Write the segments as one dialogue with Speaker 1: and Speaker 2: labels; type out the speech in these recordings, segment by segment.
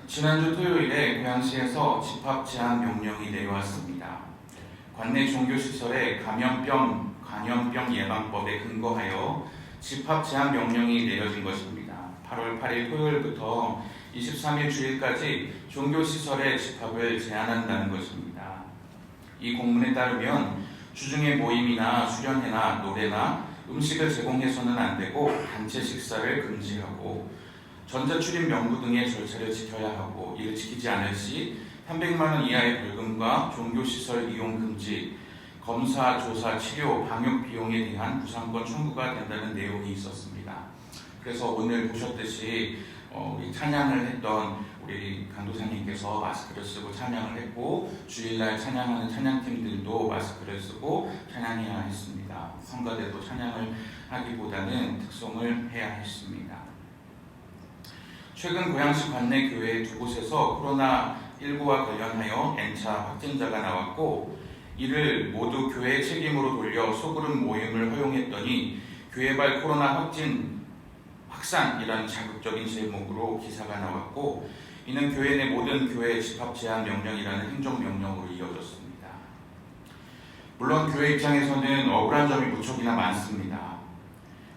Speaker 1: 지난주 토요일에 고양시에서 집합 제한 명령이 내려왔습니다. 관내 종교시설에 감염병 예방법에 근거하여 집합 제한 명령이 내려진 것입니다. 8월 8일 토요일부터 23일 주일까지 종교시설의 집합을 제한한다는 것입니다. 이 공문에 따르면 주중에 모임이나 수련회나 노래나 음식을 제공해서는 안 되고 단체 식사를 금지하고 전자출입 명부 등의 절차를 지켜야 하고 이를 지키지 않을 시 300만 원 이하의 벌금과 종교시설 이용 금지, 검사, 조사, 치료, 방역 비용에 대한 부상권 청구가 된다는 내용이 있었습니다. 그래서 오늘 보셨듯이 우리 찬양을 했던 우리 강도사님께서 마스크를 쓰고 찬양을 했고 주일날 찬양하는 찬양팀들도 마스크를 쓰고 찬양해야 했습니다. 성가대도 찬양을 하기보다는 특송을 해야 했습니다. 최근 고양시 관내 교회 두 곳에서 코로나19와 관련하여 N차 확진자가 나왔고 이를 모두 교회 책임으로 돌려 소그룹 모임을 허용했더니 교회발 코로나 확산이라는 자극적인 제목으로 기사가 나왔고 이는 교회 내 모든 교회 집합 제한 명령이라는 행정명령으로 이어졌습니다. 물론 교회 입장에서는 억울한 점이 무척이나 많습니다.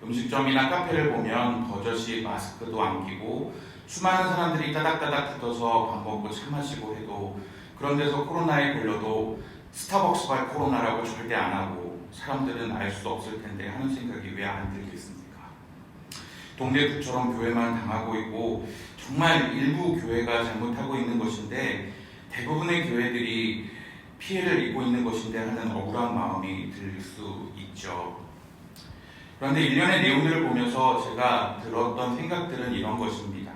Speaker 1: 음식점이나 카페를 보면 버젓이 마스크도 안 끼고 수많은 사람들이 따닥따닥 붙어서 밥 먹고 차 마시고 해도 그런 데서 코로나에 걸려도 스타벅스발 코로나라고 절대 안 하고 사람들은 알 수 없을 텐데 하는 생각이 왜 안 들겠습니까? 동대구처럼 교회만 당하고 있고 정말 일부 교회가 잘못하고 있는 것인데 대부분의 교회들이 피해를 입고 있는 것인데 하는 억울한 마음이 들 수 있죠. 그런데 일련의 내용들을 보면서 제가 들었던 생각들은 이런 것입니다.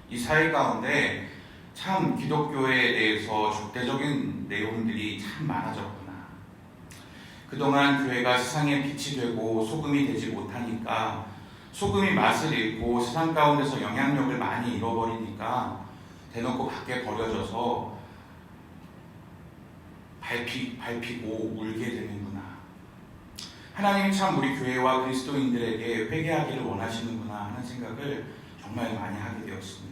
Speaker 1: 이 사회 가운데 참 기독교에 대해서 적대적인 내용들이 참 많아졌구나. 그동안 교회가 세상의 빛이 되고 소금이 되지 못하니까 소금이 맛을 잃고 세상 가운데서 영향력을 많이 잃어버리니까 대놓고 밖에 버려져서 밟히고 울게 되는구나. 하나님이 참 우리 교회와 그리스도인들에게 회개하기를 원하시는구나 하는 생각을 정말 많이 하게 되었습니다.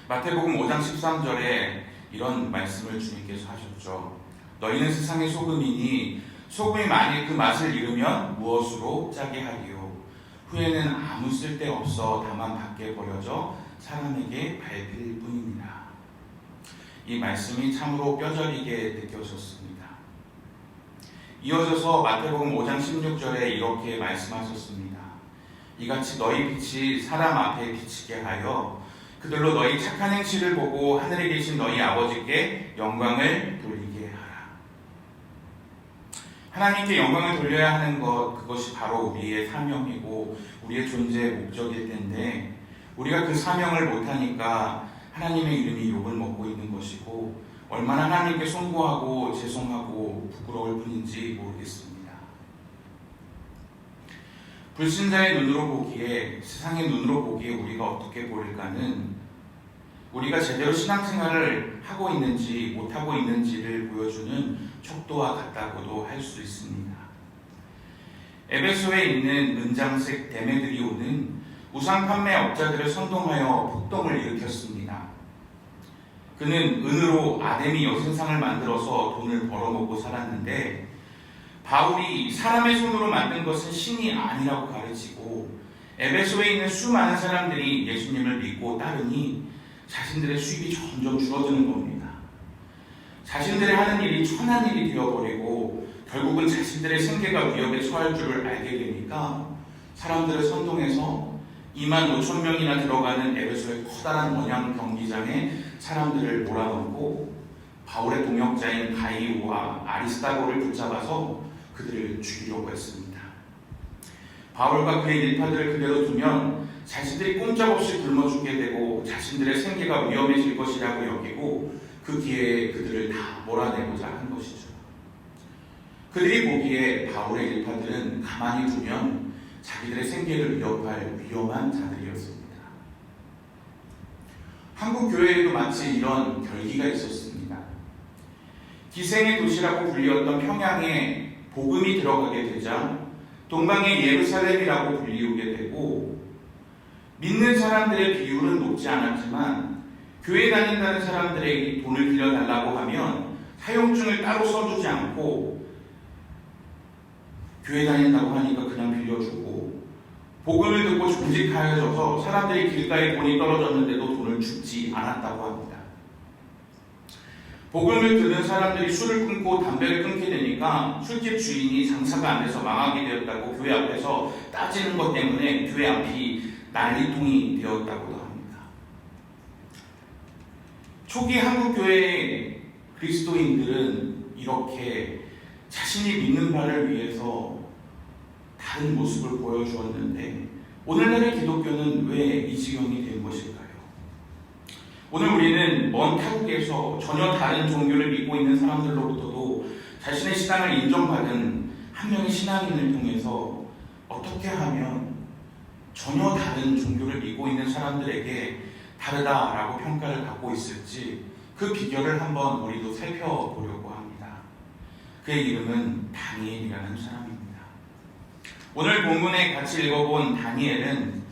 Speaker 1: 마태복음 5장 13절에 이런 말씀을 주님께서 하셨죠. 너희는 세상의 소금이니 소금이 만일 그 맛을 잃으면 무엇으로 짜게 하리요. 후에는 아무 쓸데없어 다만 밖에 버려져 사람에게 밟힐 뿐입니다. 이 말씀이 참으로 뼈저리게 느껴졌습니다. 이어져서 마태복음 5장 16절에 이렇게 말씀하셨습니다. 이같이 너희 빛이 사람 앞에 비치게 하여 그들로 너희 착한 행실을 보고 하늘에 계신 너희 아버지께 영광을 돌리게 하라. 하나님께 영광을 돌려야 하는 것, 그것이 바로 우리의 사명이고 우리의 존재의 목적일 텐데 우리가 그 사명을 못하니까 하나님의 이름이 욕을 먹고 있는 것이고 얼마나 하나님께 송구하고 죄송하고 부끄러울 뿐인지 모르겠습니다. 불신자의 눈으로 보기에, 세상의 눈으로 보기에 우리가 어떻게 보일까는 우리가 제대로 신앙생활을 하고 있는지 못하고 있는지를 보여주는 척도와 같다고도 할 수 있습니다. 에베소에 있는 은장색 데메드리오는 우상 판매 업자들을 선동하여 폭동을 일으켰습니다. 그는 은으로 아데미 여신상을 만들어서 돈을 벌어먹고 살았는데 바울이 사람의 손으로 만든 것은 신이 아니라고 가르치고 에베소에 있는 수많은 사람들이 예수님을 믿고 따르니 자신들의 수입이 점점 줄어드는 겁니다. 자신들의 하는 일이 천한 일이 되어버리고 결국은 자신들의 생계가 위협에 처할 줄을 알게 되니까 사람들을 선동해서 2만 5천 명이나 들어가는 에베소의 커다란 원양 경기장에 사람들을 몰아넣고 바울의 동역자인 가이오와 아리스타고를 붙잡아서 그들을 죽이려고 했습니다. 바울과 그의 일파들을 그대로 두면 자신들이 꼼짝없이 굶어 죽게 되고 자신들의 생계가 위험해질 것이라고 여기고 그 기회에 그들을 다 몰아내고자 한 것이죠. 그들이 보기에 바울의 일파들은 가만히 두면 자기들의 생계를 위협할 위험한 자들이었습니다. 한국 교회에도 마치 이런 결기가 있었습니다. 기생의 도시라고 불리웠던 평양에 복음이 들어가게 되자 동방의 예루살렘이라고 불리우게 되고 믿는 사람들의 비율은 높지 않았지만 교회 다닌다는 사람들에게 돈을 빌려달라고 하면 사용증을 따로 써주지 않고 교회 다닌다고 하니까 그냥 빌려주고, 복음을 듣고 정직하여져서 사람들이 길가에 돈이 떨어졌는데도 돈을 주지 않았다고 합니다. 복음을 듣는 사람들이 술을 끊고 담배를 끊게 되니까 술집 주인이 장사가 안 돼서 망하게 되었다고 교회 앞에서 따지는 것 때문에 교회 앞이 난리통이 되었다고도 합니다. 초기 한국교회의 그리스도인들은 이렇게 자신이 믿는 바를 위해서 다른 모습을 보여주었는데, 오늘날의 기독교는 왜 이 지경이 된 것일까요? 오늘 우리는 먼 타국에서 전혀 다른 종교를 믿고 있는 사람들로부터도 자신의 신앙을 인정받은 한 명의 신앙인을 통해서 어떻게 하면 전혀 다른 종교를 믿고 있는 사람들에게 다르다라고 평가를 받고 있을지, 그 비결을 한번 우리도 살펴보려고 합니다. 그의 이름은 다니엘이라는 사람입니다. 오늘 본문에 같이 읽어본 다니엘은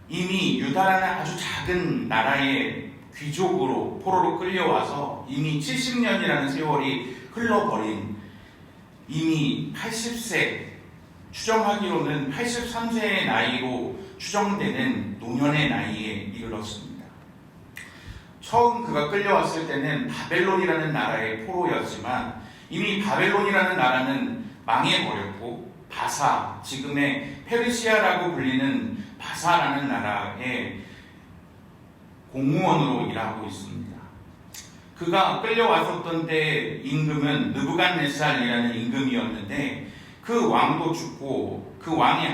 Speaker 1: 이미 유다라는 아주 작은 나라의 귀족으로 포로로 끌려와서 이미 70년이라는 세월이 흘러버린, 이미 80세, 추정하기로는 83세의 나이로 추정되는 노년의 나이에 이르렀습니다. 처음 그가 끌려왔을 때는 바벨론이라는 나라의 포로였지만 이미 바벨론이라는 나라는 망해버렸고, 바사, 지금의 페르시아라고 불리는 바사라는 나라의 공무원으로 일하고 있습니다. 그가 끌려왔었던 때 임금은 느부갓네살이라는 임금이었는데, 그 왕도 죽고 그 왕의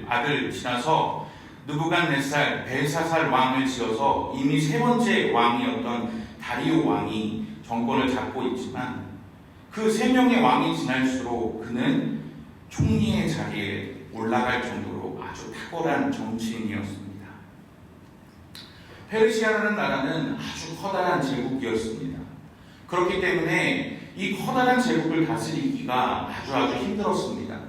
Speaker 1: 아들 지나서 느부갓네살 벨사살 왕을 지어서 이미 세 번째 왕이었던 다리오 왕이 정권을 잡고 있지만, 그 세 명의 왕이 지날수록 그는 총리의 자리에 올라갈 정도로 아주 탁월한 정치인이었습니다. 페르시아라는 나라는 아주 커다란 제국이었습니다. 그렇기 때문에 이 커다란 제국을 다스리기가 아주 힘들었습니다.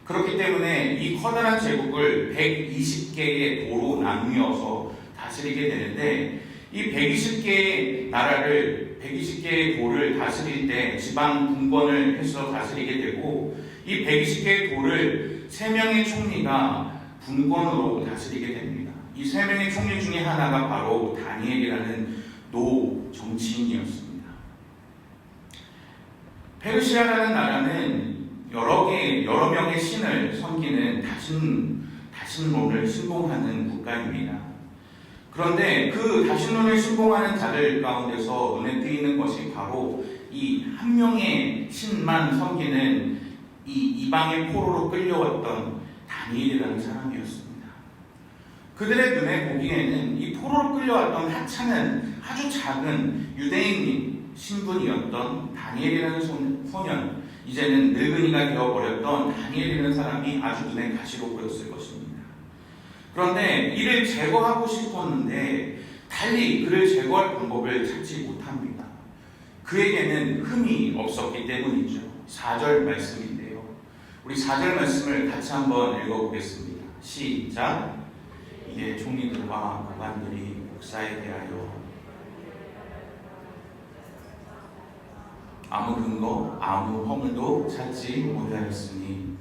Speaker 1: 그렇기 때문에 이 커다란 제국을 120개의 도로 나누어서 다스리게 되는데, 이 120개의 나라를, 120개의 도를 다스릴 때 지방 분권을 해서 다스리게 되고, 이 120개의 도를 3명의 총리가 분권으로 다스리게 됩니다. 이 3명의 총리 중에 하나가 바로 다니엘이라는 노 정치인이었습니다. 페르시아라는 나라는 여러 명의 신을 섬기는 다신론을 신봉하는 국가입니다. 그런데 그 다신론을 신봉하는 자들 가운데서 눈에 띄는 것이 바로 이 한 명의 신만 섬기는 이 이방의 포로로 끌려왔던 다니엘이라는 사람이었습니다. 그들의 눈에 보기에는 이 포로로 끌려왔던 하찮은 아주 작은 유대인 신분이었던 다니엘이라는 소년, 이제는 늙은이가 되어버렸던 다니엘이라는 사람이 아주 눈에 가시로 보였을 것입니다. 그런데 이를 제거하고 싶었는데 달리 그를 제거할 방법을 찾지 못합니다. 그에게는 흠이 없었기 때문이죠. 4절 말씀인데요, 우리 4절 말씀을 같이 한번 읽어보겠습니다. 시작. 이에 총리들과 고관들이 목사에 대하여 아무 근거, 아무 허물도 찾지 못하였으니,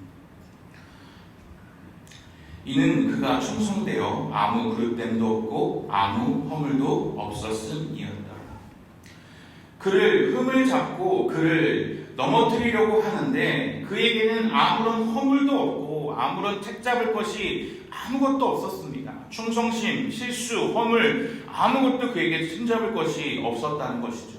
Speaker 1: 이는 그가 충성되어 아무 그릇됨도 없고 아무 허물도 없었음이었다. 그를 흠을 잡고 그를 넘어뜨리려고 하는데 그에게는 아무런 허물도 없고 아무런 책잡을 것이 아무것도 없었습니다. 충성심, 실수, 허물 아무것도 그에게 흠잡을 것이 없었다는 것이죠.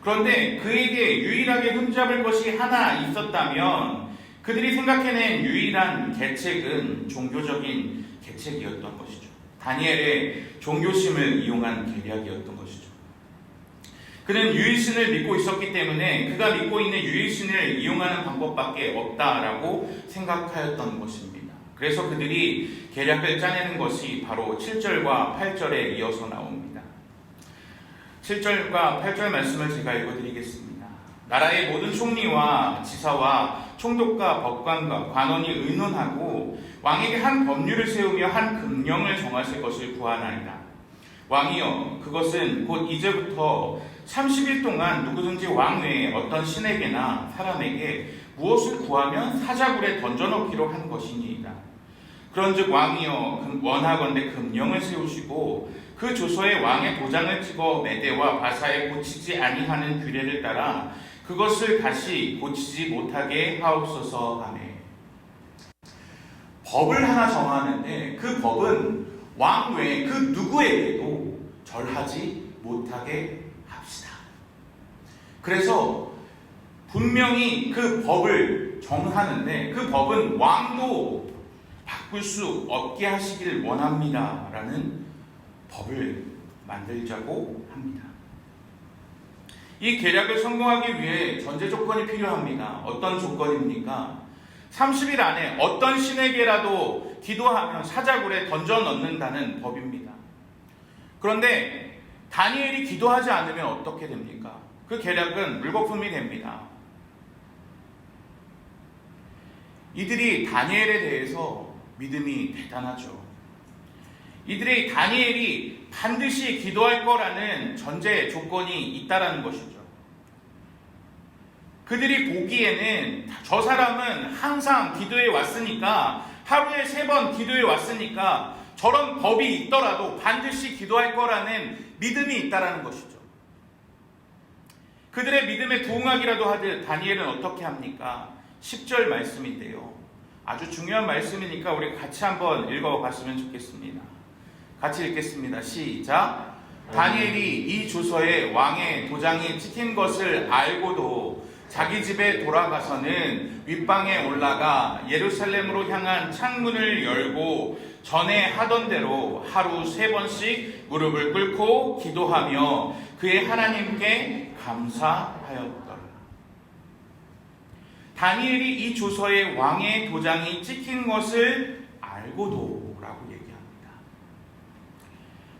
Speaker 1: 그런데 그에게 유일하게 흠잡을 것이 하나 있었다면 그들이 생각해낸 유일한 계책은 종교적인 계책이었던 것이죠. 다니엘의 종교심을 이용한 계략이었던 것이죠. 그는 유일신을 믿고 있었기 때문에 그가 믿고 있는 유일신을 이용하는 방법밖에 없다라고 생각하였던 것입니다. 그래서 그들이 계략을 짜내는 것이 바로 7절과 8절에 이어서 나옵니다. 7절과 8절 말씀을 제가 읽어드리겠습니다. 나라의 모든 총리와 지사와 총독과 법관과 관원이 의논하고 왕에게 한 법률을 세우며 한 금령을 정하실 것을 구하나이다. 왕이여, 그것은 곧 이제부터 30일 동안 누구든지 왕 외에 어떤 신에게나 사람에게 무엇을 구하면 사자굴에 던져넣기로 한 것이니이다. 그런즉 왕이여, 원하건대 금령을 세우시고 그 조서에 왕의 도장을 찍어 메대와 바사에 고치지 아니하는 규례를 따라 그것을 다시 고치지 못하게 하옵소서. 하네. 법을 하나 정하는데 그 법은 왕 외에 그 누구에게도 절하지 못하게 합시다. 그래서 분명히 그 법을 정하는데 그 법은 왕도 바꿀 수 없게 하시길 원합니다 라는 법을 만들자고 합니다. 이 계략을 성공하기 위해 전제 조건이 필요합니다. 어떤 조건입니까? 30일 안에 어떤 신에게라도 기도하면 사자굴에 던져 넣는다는 법입니다. 그런데 다니엘이 기도하지 않으면 어떻게 됩니까? 그 계략은 물거품이 됩니다. 이들이 다니엘에 대해서 믿음이 대단하죠. 이들의 다니엘이 반드시 기도할 거라는 전제 조건이 있다라는 것이죠. 그들이 보기에는 저 사람은 항상 기도해 왔으니까, 하루에 3번 기도해 왔으니까 저런 법이 있더라도 반드시 기도할 거라는 믿음이 있다라는 것이죠. 그들의 믿음에 부응하기라도 하듯 다니엘은 어떻게 합니까? 10절 말씀인데요. 아주 중요한 말씀이니까 우리 같이 한번 읽어봤으면 좋겠습니다. 같이 읽겠습니다. 시작. 다니엘이 이 조서에 왕의 도장이 찍힌 것을 알고도 자기 집에 돌아가서는 윗방에 올라가 예루살렘으로 향한 창문을 열고 전에 하던 대로 하루 3번씩 무릎을 꿇고 기도하며 그의 하나님께 감사하였더라. 다니엘이 이 조서에 왕의 도장이 찍힌 것을 알고도 라고 얘기합니다.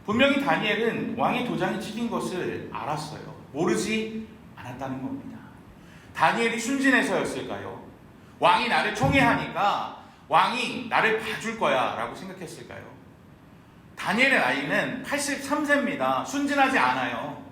Speaker 1: 분명히 다니엘은 왕의 도장이 찍힌 것을 알았어요. 모르지 않았다는 겁니다. 다니엘이 순진해서였을까요? 왕이 나를 총애하니까 왕이 나를 봐줄 거야 라고 생각했을까요? 다니엘의 나이는 83세입니다. 순진하지 않아요.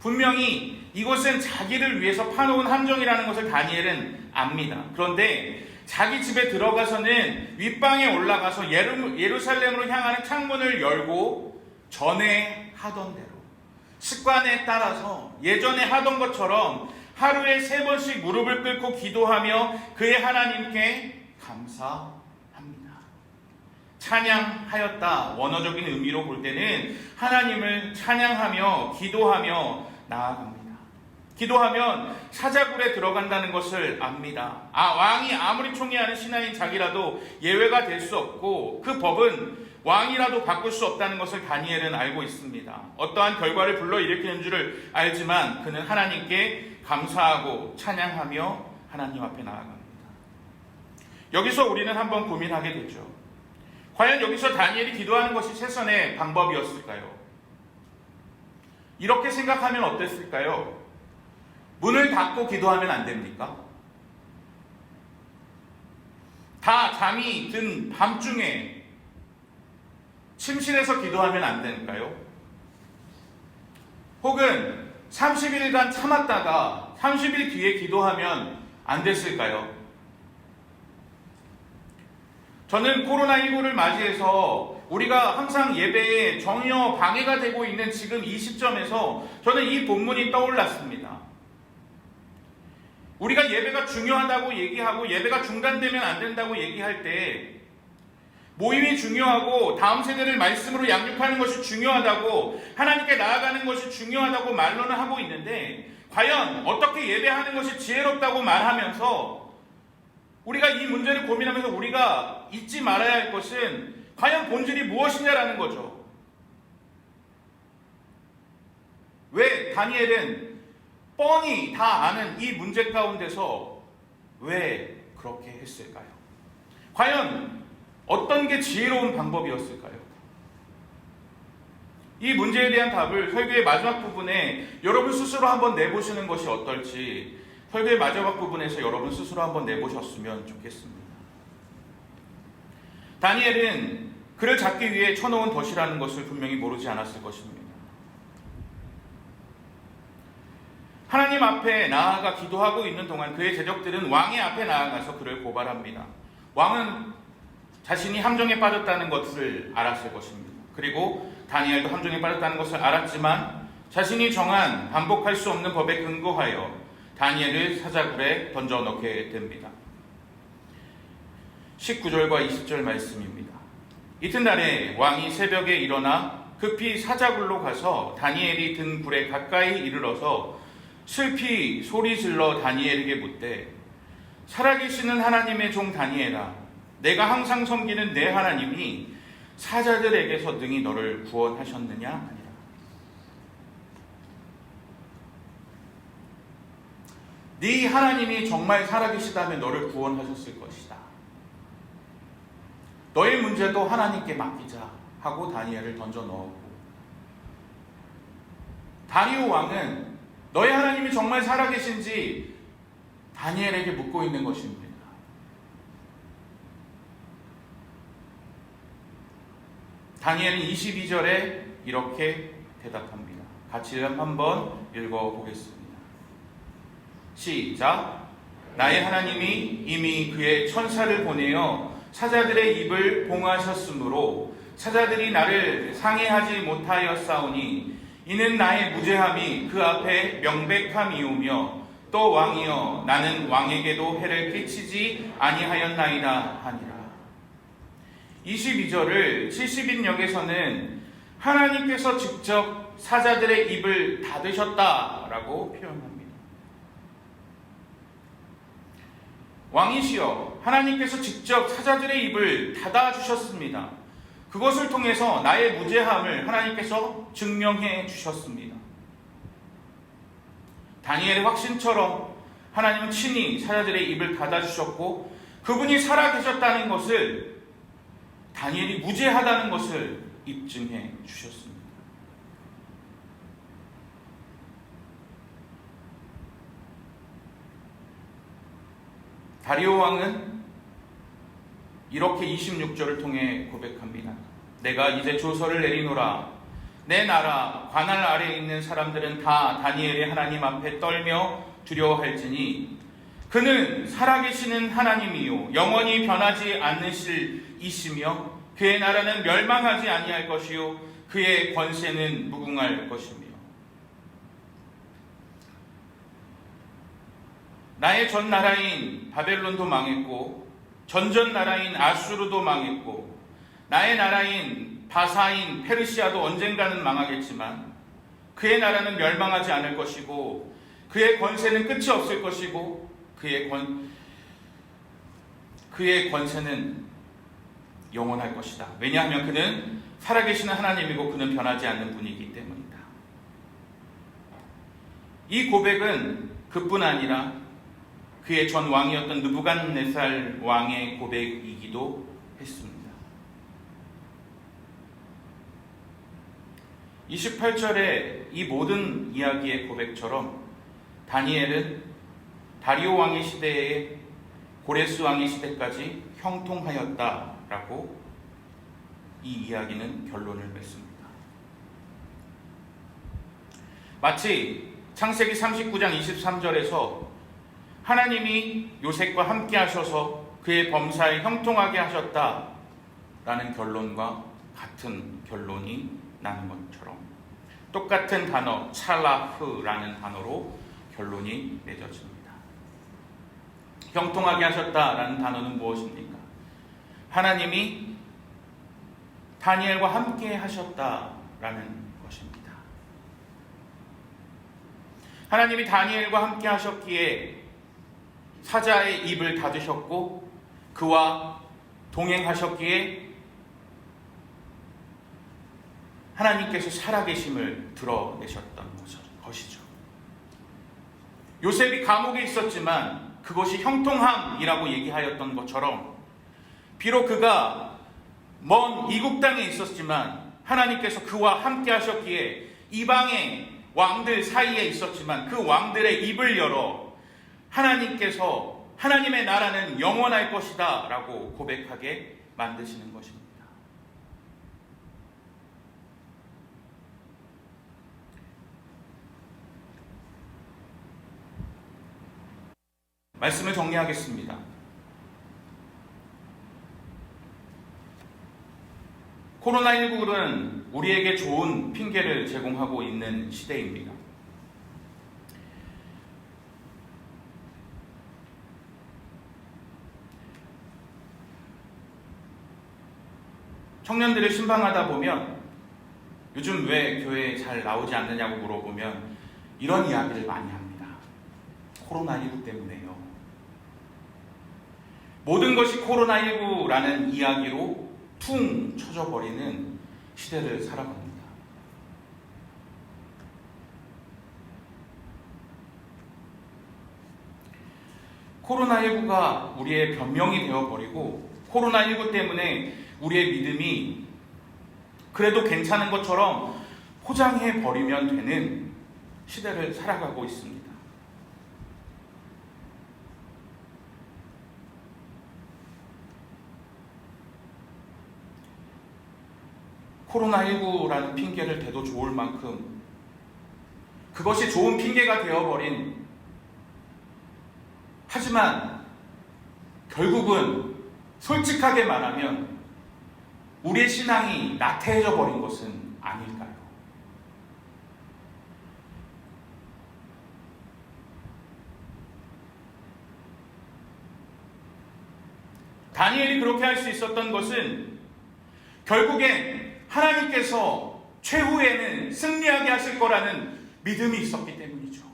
Speaker 1: 분명히 이것은 자기를 위해서 파놓은 함정이라는 것을 다니엘은 압니다. 그런데 자기 집에 들어가서는 윗방에 올라가서 예루살렘으로 향하는 창문을 열고 전에 하던 대로 습관에 따라서 예전에 하던 것처럼 하루에 3번씩 무릎을 꿇고 기도하며 그의 하나님께 감사합니다. 찬양하였다. 원어적인 의미로 볼 때는 하나님을 찬양하며 기도하며 나아갑니다. 기도하면 사자굴에 들어간다는 것을 압니다. 왕이 아무리 총애하는 신하인 자기라도 예외가 될 수 없고 그 법은 왕이라도 바꿀 수 없다는 것을 다니엘은 알고 있습니다. 어떠한 결과를 불러일으키는 줄을 알지만 그는 하나님께 감사하고 찬양하며 하나님 앞에 나아갑니다. 여기서 우리는 한번 고민하게 되죠. 과연 여기서 다니엘이 기도하는 것이 최선의 방법이었을까요? 이렇게 생각하면 어땠을까요? 문을 닫고 기도하면 안 됩니까? 다 잠이 든 밤중에 침실에서 기도하면 안 될까요? 혹은 30일간 참았다가 30일 뒤에 기도하면 안 됐을까요? 저는 코로나19를 맞이해서 우리가 항상 예배에 전혀 방해가 되고 있는 지금 이 시점에서 저는 이 본문이 떠올랐습니다. 우리가 예배가 중요하다고 얘기하고 예배가 중단되면 안 된다고 얘기할 때 모임이 중요하고 다음 세대를 말씀으로 양육하는 것이 중요하다고 하나님께 나아가는 것이 중요하다고 말로는 하고 있는데 과연 어떻게 예배하는 것이 지혜롭다고 말하면서 우리가 이 문제를 고민하면서 우리가 잊지 말아야 할 것은 과연 본질이 무엇이냐라는 거죠. 왜 다니엘은 뻔히 다 아는 이 문제 가운데서 왜 그렇게 했을까요? 과연 어떤 게 지혜로운 방법이었을까요? 이 문제에 대한 답을 설교의 마지막 부분에 여러분 스스로 한번 내보시는 것이 어떨지 설교의 마지막 부분에서 여러분 스스로 한번 내보셨으면 좋겠습니다. 다니엘은 그를 잡기 위해 쳐놓은 덫이라는 것을 분명히 모르지 않았을 것입니다. 하나님 앞에 나아가 기도하고 있는 동안 그의 제적들은 왕의 앞에 나아가서 그를 고발합니다. 왕은 자신이 함정에 빠졌다는 것을 알았을 것입니다. 그리고 다니엘도 함정에 빠졌다는 것을 알았지만 자신이 정한 반복할 수 없는 법에 근거하여 다니엘을 사자굴에 던져 넣게 됩니다. 19절과 20절 말씀입니다. 이튿날에 왕이 새벽에 일어나 급히 사자굴로 가서 다니엘이 든 굴에 가까이 이르러서 슬피 소리질러 다니엘에게 묻되, 살아계시는 하나님의 종 다니엘아, 내가 항상 섬기는 내 하나님이 사자들에게서 능히 너를 구원하셨느냐 하니라. 네 하나님이 정말 살아계시다면 너를 구원하셨을 것이다. 너의 문제도 하나님께 맡기자 하고 다니엘을 던져 넣었고, 다리오 왕은 너의 하나님이 정말 살아계신지 다니엘에게 묻고 있는 것입니다. 다니엘은 22절에 이렇게 대답합니다. 같이 한번 읽어보겠습니다. 시작. 나의 하나님이 이미 그의 천사를 보내어 사자들의 입을 봉하셨으므로 사자들이 나를 상해하지 못하였사오니 이는 나의 무죄함이 그 앞에 명백함이오며 또 왕이여 나는 왕에게도 해를 끼치지 아니하였나이다 하니라. 22절을 70인역에서는 하나님께서 직접 사자들의 입을 닫으셨다라고 표현합니다. 왕이시여 하나님께서 직접 사자들의 입을 닫아주셨습니다. 그것을 통해서 나의 무죄함을 하나님께서 증명해 주셨습니다. 다니엘의 확신처럼 하나님은 친히 사자들의 입을 닫아주셨고 그분이 살아계셨다는 것을, 다니엘이 무죄하다는 것을 입증해 주셨습니다. 다리오 왕은 이렇게 26절을 통해 고백합니다. 내가 이제 조서를 내리노라. 내 나라 관할 아래에 있는 사람들은 다 다니엘의 하나님 앞에 떨며 두려워할지니 그는 살아계시는 하나님이요 영원히 변하지 않으실 이시며 그의 나라는 멸망하지 아니할 것이요 그의 권세는 무궁할 것이며 나의 전 나라인 바벨론도 망했고 전전 나라인 아수르도 망했고 나의 나라인 바사인 페르시아도 언젠가는 망하겠지만 그의 나라는 멸망하지 않을 것이고 그의 권세는 끝이 없을 것이고 그의 권세는 영원할 것이다. 왜냐하면 그는 살아계시는 하나님이고 그는 변하지 않는 분이기 때문이다. 이 고백은 그뿐 아니라 그의 전 왕이었던 느부갓네살 왕의 고백이기도 했습니다. 28절에 이 모든 이야기의 고백처럼 다니엘은 다리오 왕의 시대에 고레스 왕의 시대까지 형통하였다라고 이 이야기는 결론을 맺습니다. 마치 창세기 39장 23절에서 하나님이 요셉과 함께 하셔서 그의 범사에 형통하게 하셨다라는 결론과 같은 결론이 나는 것처럼 똑같은 단어 찰라흐라는 단어로 결론이 맺어집니다. 형통하게 하셨다라는 단어는 무엇입니까? 하나님이 다니엘과 함께 하셨다라는 것입니다. 하나님이 다니엘과 함께 하셨기에 사자의 입을 닫으셨고 그와 동행하셨기에 하나님께서 살아계심을 드러내셨던 것이죠. 요셉이 감옥에 있었지만 그것이 형통함이라고 얘기하였던 것처럼 비록 그가 먼 이국 땅에 있었지만 하나님께서 그와 함께 하셨기에 이방의 왕들 사이에 있었지만 그 왕들의 입을 열어 하나님께서 하나님의 나라는 영원할 것이다 라고 고백하게 만드시는 것입니다. 말씀을 정리하겠습니다. 코로나19는 우리에게 좋은 핑계를 제공하고 있는 시대입니다. 청년들을 신방하다 보면 요즘 왜 교회에 잘 나오지 않느냐고 물어보면 이런 이야기를 많이 합니다. 코로나19 때문에요. 모든 것이 코로나19라는 이야기로 퉁 쳐져버리는 시대를 살아갑니다. 코로나19가 우리의 변명이 되어버리고 코로나19 때문에 우리의 믿음이 그래도 괜찮은 것처럼 포장해버리면 되는 시대를 살아가고 있습니다. 코로나19라는 핑계를 대도 좋을 만큼 그것이 좋은 핑계가 되어버린, 하지만 결국은 솔직하게 말하면 우리의 신앙이 나태해져 버린 것은 아닐까요? 다니엘이 그렇게 할 수 있었던 것은 결국엔 하나님께서 최후에는 승리하게 하실 거라는 믿음이 있었기 때문이죠.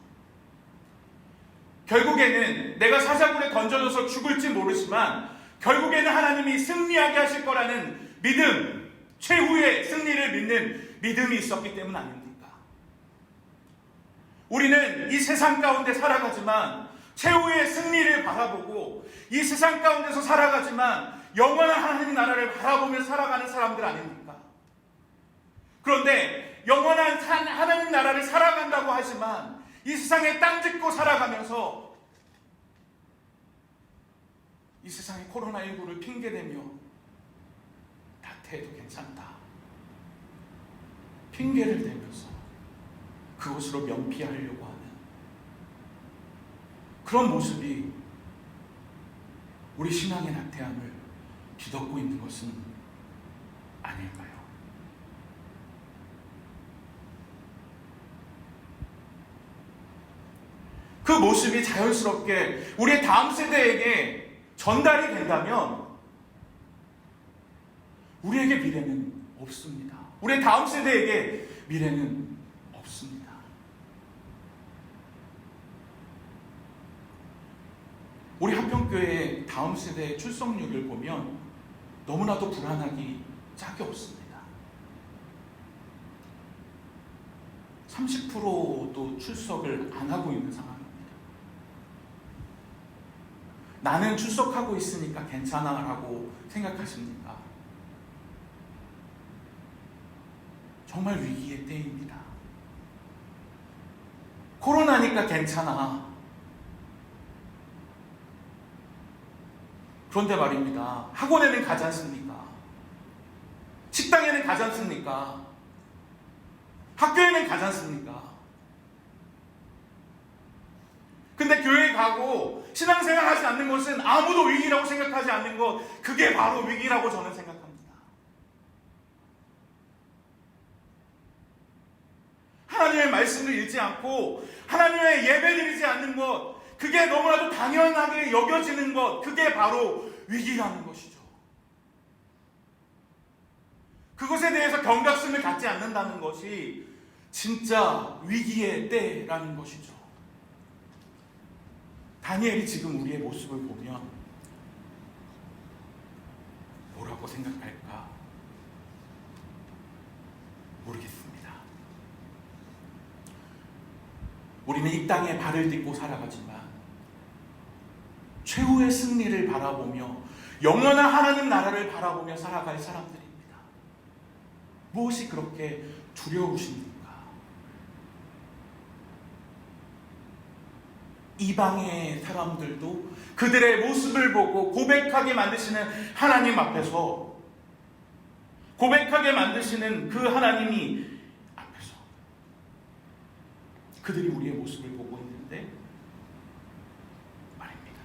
Speaker 1: 결국에는 내가 사자굴에 던져져서 죽을지 모르지만 결국에는 하나님이 승리하게 하실 거라는 믿음, 최후의 승리를 믿는 믿음이 있었기 때문 아닙니까? 우리는 이 세상 가운데 살아가지만 최후의 승리를 바라보고 이 세상 가운데서 살아가지만 영원한 하나님 나라를 바라보며 살아가는 사람들 아닙니까? 그런데 영원한 하나님 나라를 살아간다고 하지만 이 세상에 땅 짚고 살아가면서 이 세상의 코로나19를 핑계대며 나태해도 괜찮다, 핑계를 대면서 그것으로 면피하려고 하는 그런 모습이 우리 신앙의 나태함을 뒤덮고 있는 것은 아닐까요? 그 모습이 자연스럽게 우리의 다음 세대에게 전달이 된다면 우리에게 미래는 없습니다. 우리의 다음 세대에게 미래는 없습니다. 우리 합평교회의 다음 세대의 출석률을 보면 너무나도 불안하기 짝이 없습니다. 30%도 출석을 안 하고 있는 상황입니다. 나는 출석하고 있으니까 괜찮아 라고 생각하십니까? 정말 위기의 때입니다. 코로나니까 괜찮아. 그런데 말입니다. 학원에는 가지 않습니까? 식당에는 가지 않습니까? 학교에는 가지 않습니까? 근데 교회에 가고 신앙생활 하지 않는 것은 아무도 위기라고 생각하지 않는 것, 그게 바로 위기라고 저는 생각합니다. 하나님의 말씀을 읽지 않고 하나님의 예배 드리지 않는 것, 그게 너무나도 당연하게 여겨지는 것, 그게 바로 위기라는 것이죠. 그것에 대해서 경각심을 갖지 않는다는 것이 진짜 위기의 때라는 것이죠. 다니엘이 지금 우리의 모습을 보면 뭐라고 생각할까 모르겠습니다. 우리는 이 땅에 발을 딛고 살아가지만 최후의 승리를 바라보며 영원한 하나님 나라를 바라보며 살아갈 사람들입니다. 무엇이 그렇게 두려우십니까? 이방의 사람들도 그들의 모습을 보고 고백하게 만드시는 하나님 앞에서, 고백하게 만드시는 그 하나님이 앞에서 그들이 우리의 모습을 보고 있는데 말입니다.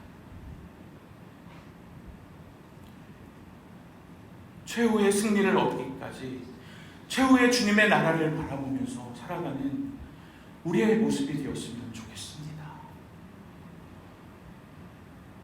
Speaker 1: 최후의 승리를 얻기까지 최후의 주님의 나라를 바라보면서 살아가는 우리의 모습이 되었으면 좋겠습니다.